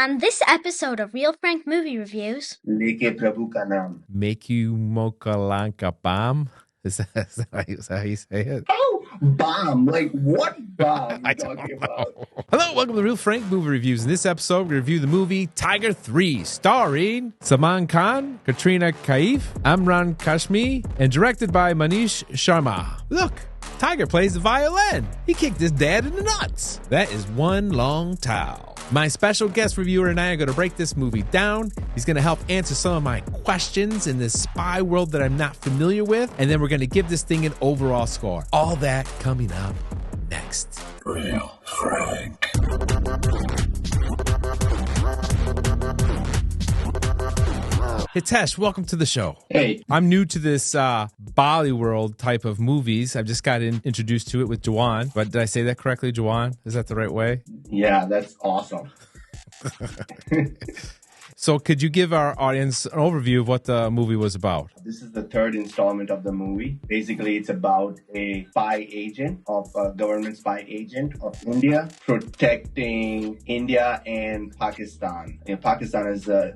On this episode of Real Frank Movie Reviews, Leke Prabhu ka naam. Make you mokalanka bam. Is that how you say it? Oh, bomb. Like, what bomb are you talking about? Hello, welcome to Real Frank Movie Reviews. In this episode, we review the movie Tiger 3, starring Salman Khan, Katrina Kaif, Emraan Hashmi, and directed by Maneesh Sharma. Look, Tiger plays the violin. He kicked his dad in the nuts. That is one long towel. My special guest reviewer and I are going to break this movie down. He's going to help answer some of my questions in this spy world that I'm not familiar with. And then we're going to give this thing an overall score. All that coming up next. Real Frank. Hitesh, welcome to the show. Hey. I'm new to this Bali world type of movies. I've just got introduced to it with Jawan. But did I say that correctly, Jawan? Is that the right way? Yeah, that's awesome. So could you give our audience an overview of what the movie was about? This is the third installment of the movie. Basically, it's about a government spy agent of India protecting India and Pakistan. Pakistan is the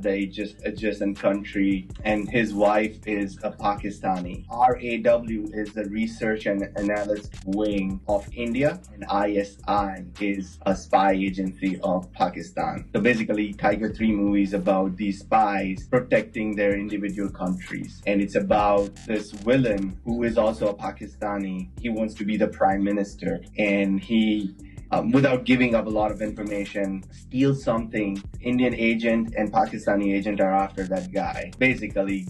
adjacent country, and his wife is a Pakistani. RAW is the research and analyst wing of India, and ISI is a spy agency of Pakistan. So basically, Tiger 3 movie is about these spies protecting their individual countries. And it's about this villain who is also a Pakistani. He wants to be the prime minister, and he without giving up a lot of information, steals something. Indian agent and Pakistani agent are after that guy. Basically,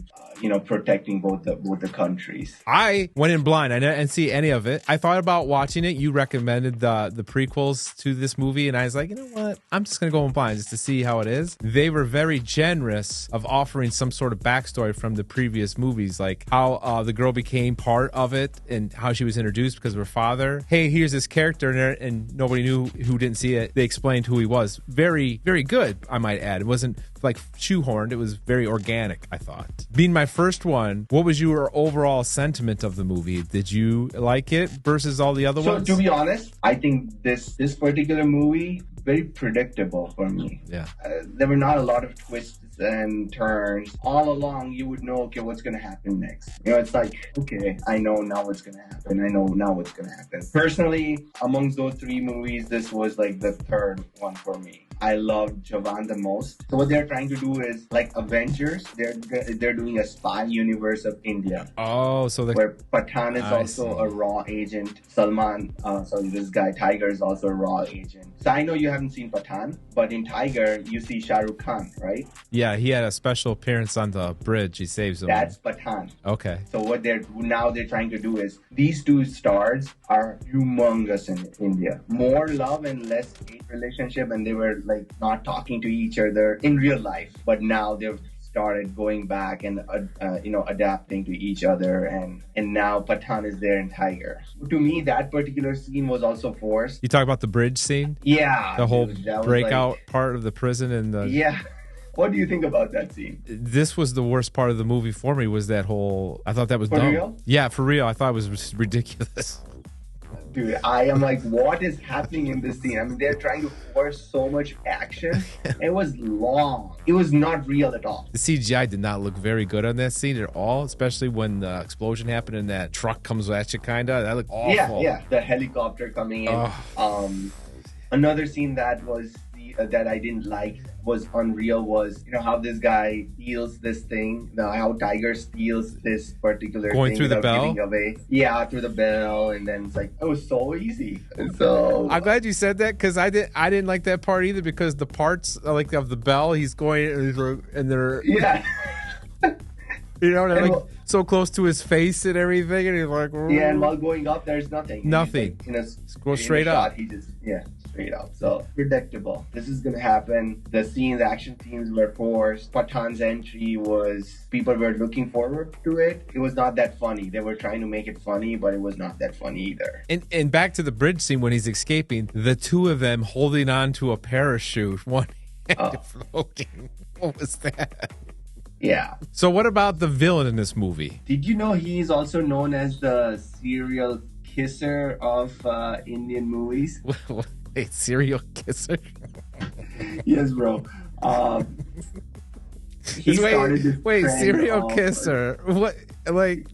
protecting both the countries. I went in blind. I didn't see any of it. I thought about watching it. You recommended the prequels to this movie, and I was like, you know what? I'm just going to go in blind just to see how it is. They were very generous of offering some sort of backstory from the previous movies, like how the girl became part of it and how she was introduced because of her father. Hey, here's this character in there, and nobody knew who didn't see it. They explained who he was. Very, very good, I might add. It wasn't like shoehorned. It was very organic, I thought. Being my first one, what was your overall sentiment of the movie? Did you like it versus all the other ones? So to be honest, I think this particular movie, very predictable for me. Yeah. There were not a lot of twists and turns. All along, you would know, okay, what's going to happen next? It's like, okay, I know now what's going to happen. I know now what's going to happen. Personally, amongst those three movies, this was like the third one for me. I loved Jawan the most. So what they're trying to do is like Avengers. They're doing a spy universe of India. Oh, so where Pathan is also a raw agent. Salman, this guy Tiger is also a raw agent. So I know you haven't seen Pathan, but in Tiger you see Shah Rukh Khan, right? Yeah, he had a special appearance on the bridge. He saves him. That's Pathan. Okay. So what they're trying to do is these two stars are humongous in India. More love and less hate relationship, and they were like not talking to each other in real life. But now they've started going back and adapting to each other, and now Pathan is there in Tiger. To me, that particular scene was also forced. You talk about the bridge scene? Yeah. The whole breakout part of the prison and the... Yeah. What do you think about that scene? This was the worst part of the movie for me, was that whole... I thought that was dumb. For real? Yeah, for real. I thought it was ridiculous. Dude, I am like, what is happening in this scene? I mean, they're trying to force so much action. It was long. It was not real at all. The CGI did not look very good on that scene at all, especially when the explosion happened and that truck comes at you, kind of. That looked awful. Yeah. The helicopter coming in. Another scene that was that I didn't like was unreal was, how this guy steals this thing, how Tiger steals this particular going thing through the bell? Giving away. Yeah, through the bell, and then it's like, it was so easy. And so I'm glad you said that, because I didn't like that part either, because the parts like of the bell, he's going and they're they're like so close to his face and everything, and he's like, yeah, and while going up, there's nothing. Nothing. Go straight up. He just straight up. So predictable. This is gonna happen. The action scenes were forced. Pathan's entry was, people were looking forward to it. It was not that funny. They were trying to make it funny, but it was not that funny either. And back to the bridge scene when he's escaping, the two of them holding on to a parachute, one hand floating. What was that? Yeah. So what about the villain in this movie? Did you know he's also known as the serial kisser of Indian movies? Wait, serial kisser? Yes, bro. He started this wait, trend serial of- kisser. What? Like,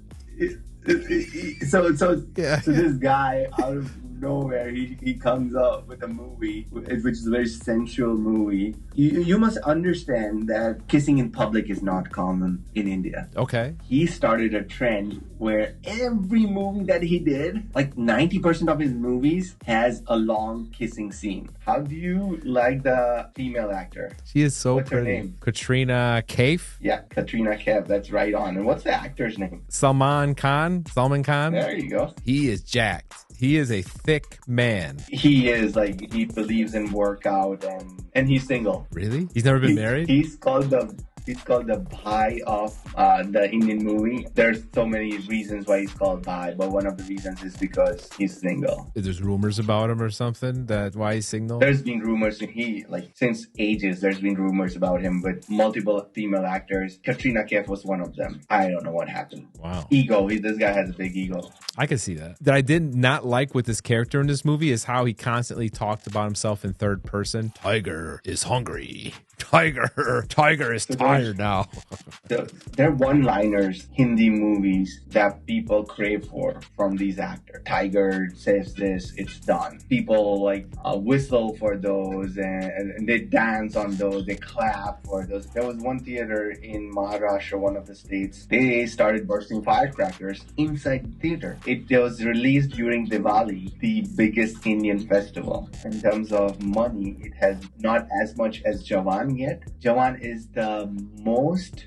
So Yeah. this guy out of nowhere, he comes up with a movie which is a very sensual movie. You must understand that kissing in public is not common in India. okay. He started a trend where every movie that he did, like 90% of his movies, has a long kissing scene. How do you like the female actor? She is so What's her pretty. name? Katrina Kaif. Yeah, Katrina Kaif, that's right on. And what's the actor's name? Salman Khan. There you go. He is jacked. He is a thick man. He is like, he believes in workout and he's single. Really? He's never been married? He's called the bhai of the Indian movie. There's so many reasons why he's called bhai, but one of the reasons is because he's single. There's rumors about him or something that why he's single. There's been rumors since ages. There's been rumors about him with multiple female actors. Katrina Kaif was one of them. I don't know what happened. Wow. Ego. This guy has a big ego. I can see that. That I did not like with this character in this movie is how he constantly talked about himself in third person. Tiger is hungry. Tiger is tired now. They're one-liners, Hindi movies that people crave for from these actors. Tiger says this, it's done. People like whistle for those and they dance on those, they clap for those. There was one theater in Maharashtra, one of the states, they started bursting firecrackers inside the theater. It was released during Diwali, the biggest Indian festival. In terms of money, it has not as much as Jawan yet. Jawan is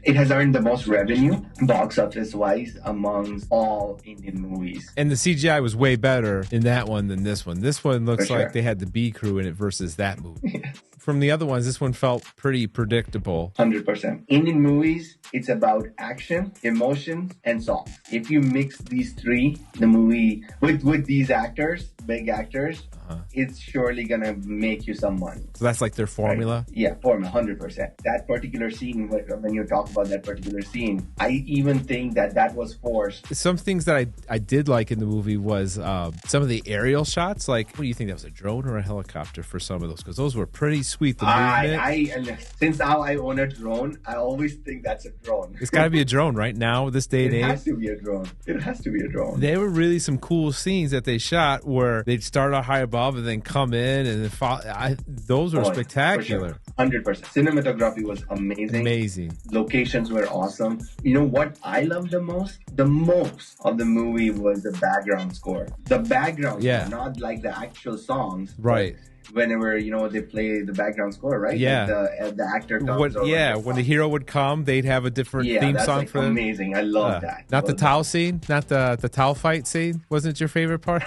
it has earned the most revenue box office wise amongst all Indian movies. And the CGI was way better in that one than this one. This one looks For sure. like they had the B crew in it versus that movie. From the other ones, this one felt pretty predictable. 100%. Indian movies, it's about action, emotions, and songs. If you mix these three, the movie with these actors, big actors, it's surely gonna make you some money. So that's like their formula. Right? Yeah, formula, 100%. That particular scene, when you talk about that particular scene, I even think that was forced. Some things that I did like in the movie was some of the aerial shots. Like, what do you think? That was a drone or a helicopter for some of those? Because those were pretty sweet. The movement. And since now I own a drone, I always think that's a drone. It's got to be a drone right now, this day and It age. has to be a drone. It has to be a drone. There were really some cool scenes that they shot where they'd start out high above and then come in and then fall. Those were spectacular. For sure. 100%. Cinematography was amazing. Amazing. Locations were awesome. You know what I loved the most? The most of the movie was the background score. The background score, not like the actual songs. Right. Whenever, they play the background score, right? Yeah. Like the actor comes over. When the hero would come, they'd have a different theme that's song like for them. amazing. I love that. Not the towel scene? Not the towel fight scene? Wasn't it your favorite part?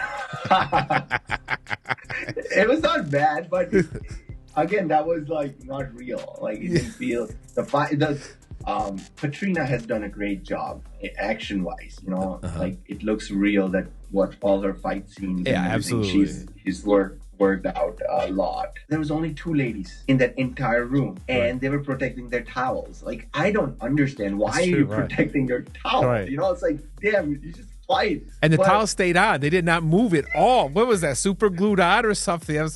It was not bad, but again, that was like not real. Like it didn't feel the fight. Katrina has done a great job action wise. Like it looks real. That what all her fight scenes. Yeah, and absolutely. She's worked out a lot. There was only 2 ladies in that entire room, and they were protecting their towels. Like I don't understand why are you protecting your towel. Right. It's like damn, you just fight. And the towel stayed on. They did not move it all. What was that? Super glued on or something?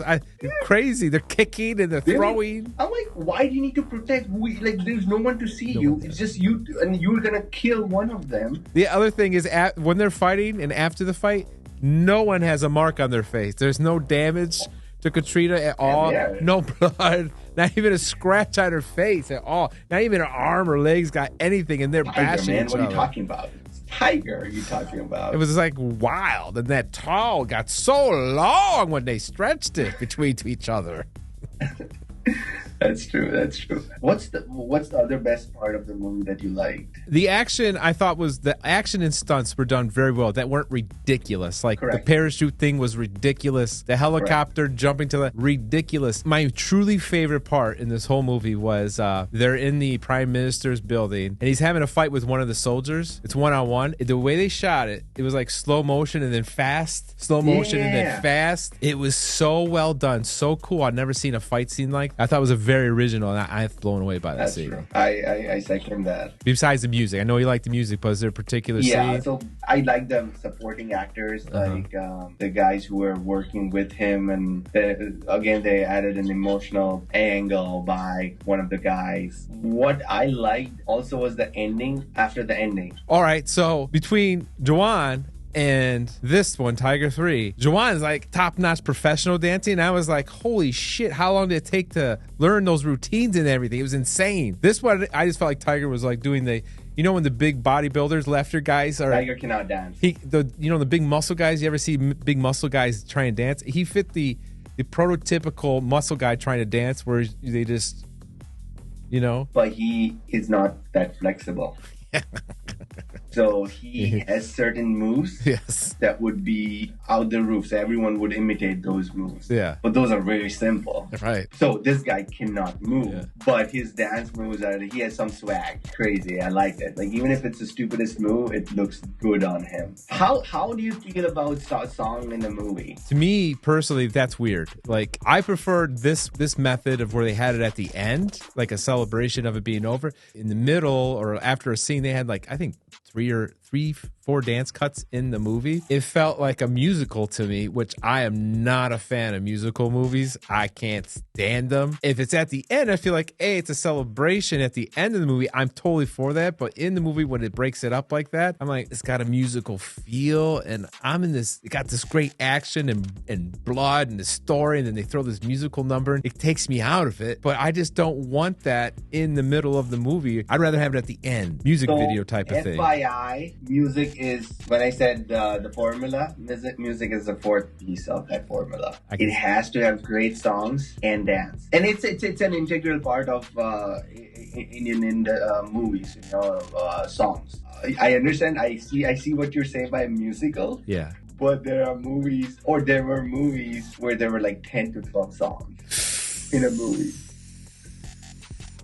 Crazy. They're kicking and they're throwing. I'm like, why do you need to protect? There's no one to see you. It's just you, and you're gonna kill one of them. The other thing is, when they're fighting and after the fight, no one has a mark on their face. There's no damage to Katrina at all. Yeah. No blood. Not even a scratch on her face at all. Not even her arm or legs got anything, and they're bashing each What other. are you talking about? Tiger are you talking about? It was like wild, and that towel got so long when they stretched it between each other. That's true. What's the other best part of the movie that you liked? The action, I thought, the action and stunts were done very well. That weren't ridiculous. Like Correct. the parachute thing was ridiculous. The helicopter jumping to the ridiculous. My truly favorite part in this whole movie was they're in the prime minister's building and he's having a fight with one of the soldiers. It's one-on-one. The way they shot it, it was like slow motion and then fast. Slow motion and then fast. It was so well done. So cool. I've never seen a fight scene like. I thought it was a very original, and I'm blown away by that That's scene. true. I second that. Besides the music, I know you like the music, but is there a particular scene? So I like the supporting actors, like the guys who were working with him, and they added an emotional angle by one of the guys. What I liked also was the ending. After the ending, All right, so between Jawan and this one, Tiger 3, Jawan is like top-notch professional dancing. I was like, holy shit, how long did it take to learn those routines and everything? It was insane. This one, I just felt like Tiger was like doing the, when the big bodybuilders, lefter guys are... Tiger cannot dance. The big muscle guys, you ever see big muscle guys try and dance? He fit the prototypical muscle guy trying to dance where they just, But he is not that flexible. So he has certain moves that would be out the roof. So everyone would imitate those moves. Yeah. But those are very simple. Right. So this guy cannot move. But his dance moves he has some swag. Crazy. I like it. Like even if it's the stupidest move, it looks good on him. How do you feel about song in the movie? To me personally, that's weird. Like I preferred this method of where they had it at the end, like a celebration of it being over. In the middle or after a scene, they had like I think 4 dance cuts in the movie. It felt like a musical to me, which I am not a fan of musical movies. I can't stand them. If it's at the end, I feel like, hey, it's a celebration at the end of the movie. I'm totally for that. But in the movie, when it breaks it up like that, I'm like, it's got a musical feel. And it got this great action and blood and the story. And then they throw this musical number. It takes me out of it. But I just don't want that in the middle of the movie. I'd rather have it at the end. Music video type of thing. FYI, music is, when I said the formula, music is the fourth piece of that formula. It has to have great songs and dance. And it's an integral part of Indian movies, songs. I understand, I see what you're saying by musical. Yeah. But there were movies where there were like 10 to 12 songs in a movie.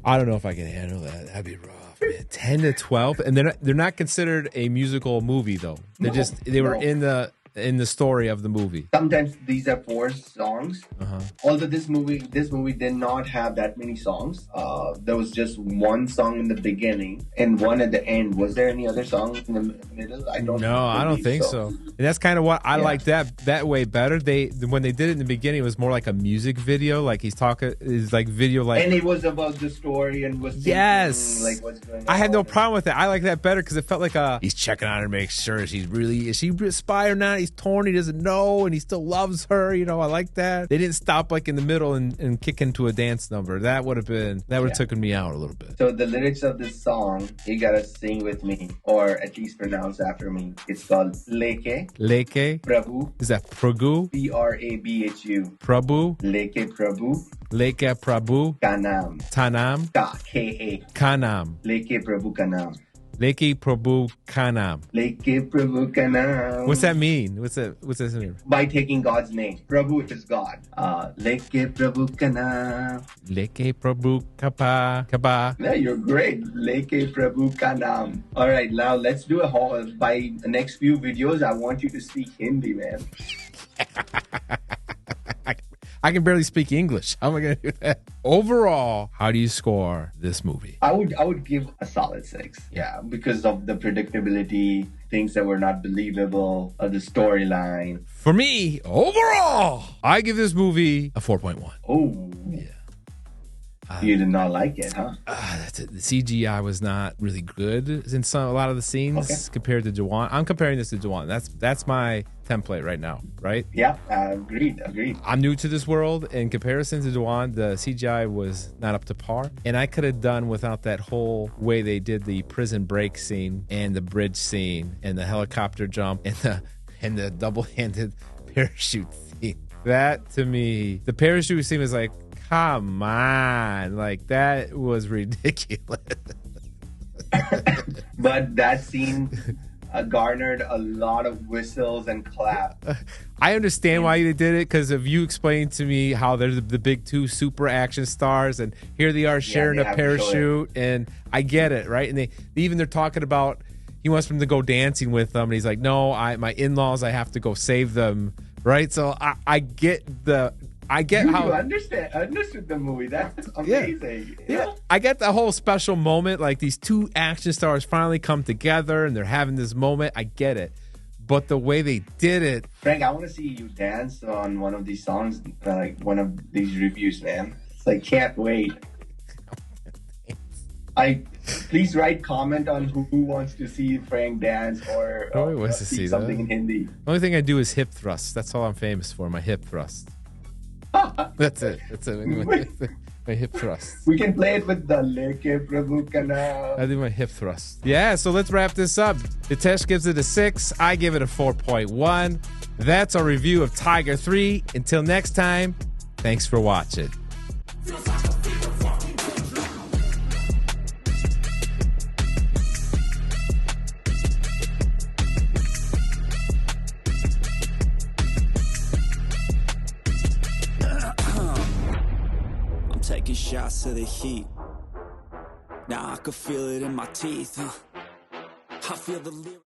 I don't know if I can handle that. That'd be rough. Man, 10 to 12, and they're not considered a musical movie though. They were in the story of the movie. Sometimes these are 4 songs. Although this movie did not have that many songs. There was just one song in the beginning and one at the end. Was there any other song in the middle? I don't think so. And that's kind of what I like that way better. When they did it in the beginning, it was more like a music video. Like he's talking, is like video like, and it was about the story and was yes, like what's going on. I had no problem with that. I like that better because it felt like he's checking on her to make sure is she a spy or not. He's torn, he doesn't know, and he still loves her. I like that. They didn't stop like in the middle and kick into a dance number. That would have taken me out a little bit. So the lyrics of this song, you gotta sing with me, or at least pronounce after me. It's called Leke Prabhu. Is that Prabhu? Prabhu. Prabhu. Leke Prabhu. Leke Prabhu. Kanam. Tanam. K-A. Kanam. Leke Prabhu Kanam. Leke Prabhu Kanam. Leke Prabhu Kanam. What's that mean? What's that mean? By taking God's name. Prabhu is God. Leke Prabhu Kanam. Leke Prabhu Kaba. Yeah, you're great. Leke Prabhu Kanam. All right, now let's do a whole. By the next few videos, I want you to speak Hindi, man. I can barely speak English. How am I going to do that? Overall, how do you score this movie? I would give a solid 6. Yeah, because of the predictability, things that were not believable, the storyline. For me, overall, I give this movie a 4.1. Oh. Yeah. You did not like it, huh? That's it. The CGI was not really good in a lot of the scenes compared to Jawan. I'm comparing this to Jawan. That's my template right now, right? Yeah, agreed. I'm new to this world. In comparison to Jawan, the CGI was not up to par. And I could have done without that whole way they did the prison break scene and the bridge scene and the helicopter jump and the double-handed parachute scene. That, to me, the parachute scene was like, come on, like that was ridiculous. But that scene garnered a lot of whistles and claps. I understand why they did it, because if you explained to me how they're the big 2 super action stars and here they are sharing a parachute, and I get it, right? And they're talking about he wants them to go dancing with them, and he's like, no, my in-laws, I have to go save them, right? So I get I get you how understood the movie. That's amazing. Yeah. I get the whole special moment, like these two action stars finally come together and they're having this moment. I get it. But the way they did it. Frank, I want to see you dance on one of these songs, like one of these reviews, man. It's like, can't wait. Please write comment on who wants to see Frank dance or wants to see something that? in Hindi. The only thing I do is hip thrust. That's all I'm famous for, my hip thrust. That's it. My hip thrust. We can play it with the Leke Prabhu Ka Naam. I do my hip thrust. Yeah, so let's wrap this up. Hitesh gives it a 6. I give it a 4.1. That's our review of Tiger 3. Until next time, thanks for watching. Taking shots of the heat. Now I can feel it in my teeth. I feel the lyrics.